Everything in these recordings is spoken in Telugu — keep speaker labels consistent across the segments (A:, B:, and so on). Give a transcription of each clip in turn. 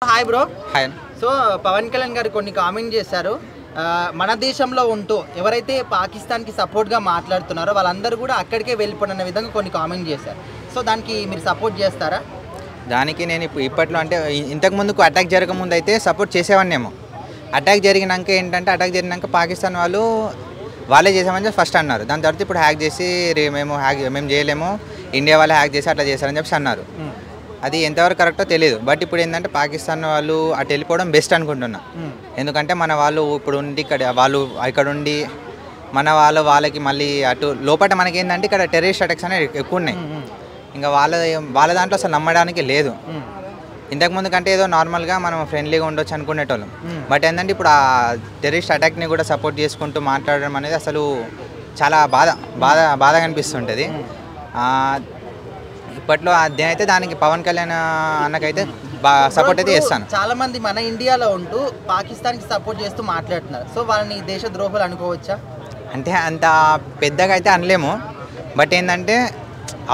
A: Hi bro.
B: Hi.
A: So Pawan Kalyan గారు కొన్ని కామెంట్ చేశారు. మన దేశంలో ఉంటూ ఎవరైతే పాకిస్తాన్కి సపోర్ట్గా మాట్లాడుతున్నారో వాళ్ళందరూ కూడా అక్కడికే వెళ్ళిపోయిన విధంగా కొన్ని కామెంట్ చేశారు. సో దానికి మీరు సపోర్ట్ చేస్తారా?
B: దానికి నేను ఇప్పట్లో అంటే ఇంతకుముందుకు అటాక్ జరగకముందు అయితే సపోర్ట్ చేసేవాడినేమో. అటాక్ జరిగినాక పాకిస్తాన్ వాళ్ళే చేసామని చెప్పి ఫస్ట్ అన్నారు. దాని తర్వాత ఇప్పుడు హ్యాక్ చేసి మేము చేయలేము, ఇండియా వాళ్ళే హ్యాక్ చేసి అట్లా చేశారని చెప్పి అన్నారు. అది ఎంతవరకు కరెక్టో తెలియదు. బట్ ఇప్పుడు ఏంటంటే పాకిస్తాన్ వాళ్ళు అటు వెళ్ళిపోవడం బెస్ట్ అనుకుంటున్నా. ఎందుకంటే మన వాళ్ళు ఇప్పుడు ఉండి ఇక్కడ ఉండి మన వాళ్ళకి మళ్ళీ అటు లోపల మనకి ఏంటంటే ఇక్కడ టెర్రరిస్ట్ అటాక్స్ అనేవి ఎక్కువ ఉన్నాయి. ఇంకా వాళ్ళ దాంట్లో అసలు నమ్మడానికి లేదు. ఇంతకుముందు కంటే ఏదో నార్మల్గా మనం ఫ్రెండ్లీగా ఉండొచ్చు అనుకునేటోళ్ళం. బట్ ఏంటంటే ఇప్పుడు ఆ టెర్రరిస్ట్ అటాక్ని కూడా సపోర్ట్ చేసుకుంటూ మాట్లాడడం అనేది అసలు చాలా బాధగా అనిపిస్తుంటుంది. ఇప్పట్లో అదేనైతే దానికి పవన్ కళ్యాణ్ అన్నకైతే సపోర్ట్ అయితే చేస్తాను.
A: చాలా మంది మన ఇండియాలో ఉంటూ పాకిస్తాన్కి సపోర్ట్ చేస్తూ మాట్లాడుతున్నారు. సో వాళ్ళని దేశ ద్రోహులు అనుకోవచ్చా?
B: అంటే అంత పెద్దగా అయితే అనలేము. బట్ ఏంటంటే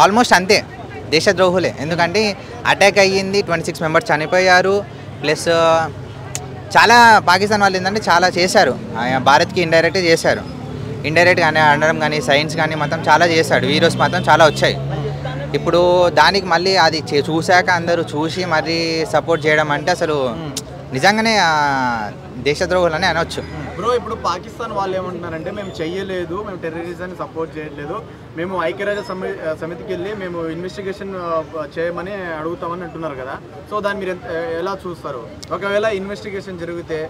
B: ఆల్మోస్ట్ అంతే, దేశద్రోహులే. ఎందుకంటే అటాక్ అయ్యింది, 26 మెంబర్స్ చనిపోయారు. ప్లస్ చాలా పాకిస్తాన్ వాళ్ళు ఏంటంటే చాలా చేశారు, భారత్కి ఇండైరెక్ట్గా చేశారు. ఇండైరెక్ట్గా అనడం కానీ సైన్స్ కానీ మొత్తం చాలా చేశాడు. వీడియోస్ మాత్రం చాలా వచ్చాయి. ఇప్పుడు దానికి మళ్ళీ అది చూశాక అందరూ చూసి మళ్ళీ సపోర్ట్ చేయడం అంటే అసలు నిజంగానే దేశద్రోహులని అనవచ్చు.
C: బ్రో, ఇప్పుడు పాకిస్తాన్ వాళ్ళు ఏమంటున్నారంటే మేము చెయ్యలేదు, మేము టెర్రరిజాన్ని సపోర్ట్ చేయట్లేదు, మేము ఐక్యరాజ్య సమితికి వెళ్ళి మేము ఇన్వెస్టిగేషన్ చేయమని అడుగుతామని అంటున్నారు కదా. సో దాన్ని మీరు ఎలా చూస్తారు? ఒకవేళ ఇన్వెస్టిగేషన్ జరిగితే,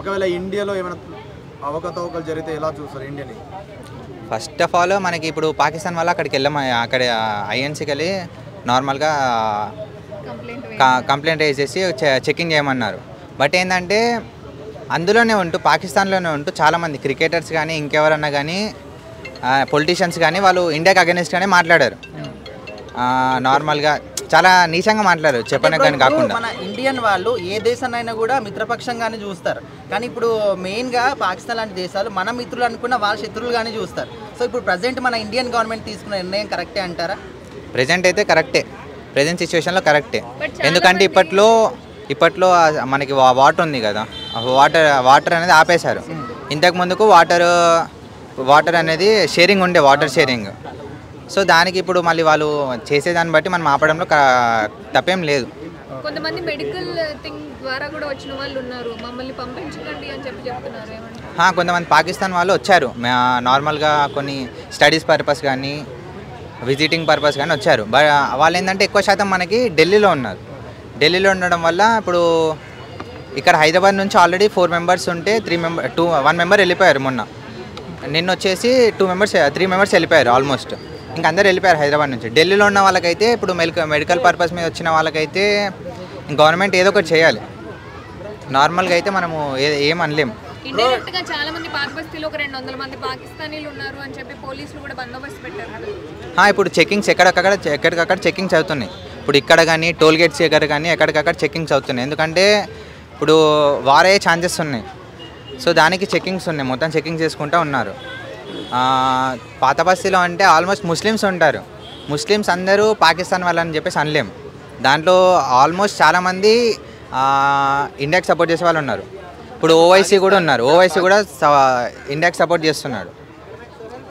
C: ఒకవేళ ఇండియాలో ఏమైనా అవకతవకలు జరిగితే ఎలా చూస్తారు ఇండియాని?
B: ఫస్ట్ ఆఫ్ ఆల్ మనకి ఇప్పుడు పాకిస్తాన్ వల్ల అక్కడ ఐఎన్సీకి వెళ్ళి నార్మల్గా కంప్లైంట్ వేసేసి చెకింగ్ చేయమన్నారు. బట్ ఏంటంటే అందులోనే ఉంటూ పాకిస్తాన్లోనే ఉంటూ చాలామంది క్రికెటర్స్ కానీ ఇంకెవరన్నా కానీ పొలిటీషియన్స్ కానీ వాళ్ళు ఇండియాకి అగెనిస్ట్గానే మాట్లాడారు. నార్మల్గా చాలా నీచంగా మాట్లాడారు, చెప్పడానికి కాకుండా.
A: మన ఇండియన్ వాళ్ళు ఏ దేశాన్నైనా కూడా మిత్రపక్షంగానే చూస్తారు. కానీ ఇప్పుడు మెయిన్గా పాకిస్తాన్ లాంటి దేశాలు మన మిత్రులు అనుకున్న వాళ్ళ శత్రువులుగానే చూస్తారు. సో ఇప్పుడు ప్రజెంట్ మన ఇండియన్ గవర్నమెంట్ తీసుకున్న నిర్ణయం కరెక్టే అంటారా?
B: ప్రజెంట్ అయితే కరెక్టే, ప్రజెంట్ సిచ్యువేషన్లో కరెక్టే. ఎందుకంటే ఇప్పట్లో మనకి వాటర్ ఉంది కదా, వాటర్ అనేది ఆపేశారు. ఇంతకు ముందుకు వాటర్ అనేది షేరింగ్ ఉండే, వాటర్ షేరింగ్. సో దానికి ఇప్పుడు మళ్ళీ వాళ్ళు చేసేదాన్ని బట్టి మనం ఆపడంలో తప్పేం లేదు.
D: కొంతమంది మెడికల్ థింగ్ ద్వారా కూడా వచ్చిన వాళ్ళు ఉన్నారు, మమ్మల్ని పంపించకండి అని చెప్తున్నారు.
B: కొంతమంది పాకిస్తాన్ వాళ్ళు వచ్చారు, నార్మల్గా కొన్ని స్టడీస్ పర్పస్ కానీ విజిటింగ్ పర్పస్ కానీ వచ్చారు. వాళ్ళు ఏంటంటే ఎక్కువ శాతం మనకి ఢిల్లీలో ఉన్నారు. ఢిల్లీలో ఉండడం వల్ల ఇప్పుడు ఇక్కడ హైదరాబాద్ నుంచి ఆల్రెడీ 4 మెంబర్స్ ఉంటే 1 మెంబర్ వెళ్ళిపోయారు. మొన్న నిన్న వచ్చేసి 3 మెంబర్స్ వెళ్ళిపోయారు. ఆల్మోస్ట్ ఇంకా అందరు వెళ్ళిపోయారు హైదరాబాద్ నుంచి. ఢిల్లీలో ఉన్న వాళ్ళకైతే ఇప్పుడు మెడికల్ పర్పస్ మీద వచ్చిన వాళ్ళకైతే గవర్నమెంట్ ఏదో ఒకటి చేయాలి. నార్మల్గా అయితే మనము ఏం అనలేము.
D: ఇండైరెక్ట్గా చాలా మంది పాతబస్తీలో ఒక 200 మంది పాకిస్తానీలు ఉన్నారు అని చెప్పి పోలీసులు కూడా బందోబస్తు పెట్టారు.
B: ఇప్పుడు చెకింగ్స్ ఎక్కడికక్కడ చెకింగ్స్ అవుతున్నాయి. ఇప్పుడు ఇక్కడ కానీ టోల్ గేట్స్ దగ్గర కానీ ఎక్కడికక్కడ చెకింగ్స్ అవుతున్నాయి. ఎందుకంటే ఇప్పుడు వారే ఛాన్సెస్ ఉన్నాయి. సో దానికి చెకింగ్స్ ఉన్నాయి, మొత్తం చెకింగ్ చేసుకుంటూ ఉన్నారు. పాత బస్తీలో అంటే ఆల్మోస్ట్ ముస్లిమ్స్ ఉంటారు. ముస్లిమ్స్ అందరూ పాకిస్తాన్ వాళ్ళని చెప్పేసి అనలేము. దాంట్లో ఆల్మోస్ట్ చాలామంది ఇండియాకి సపోర్ట్ చేసే వాళ్ళు ఉన్నారు. ఇప్పుడు ఓవైసీ కూడా ఉన్నారు, ఓవైసీ కూడా ఇండియాకి సపోర్ట్ చేస్తున్నాడు.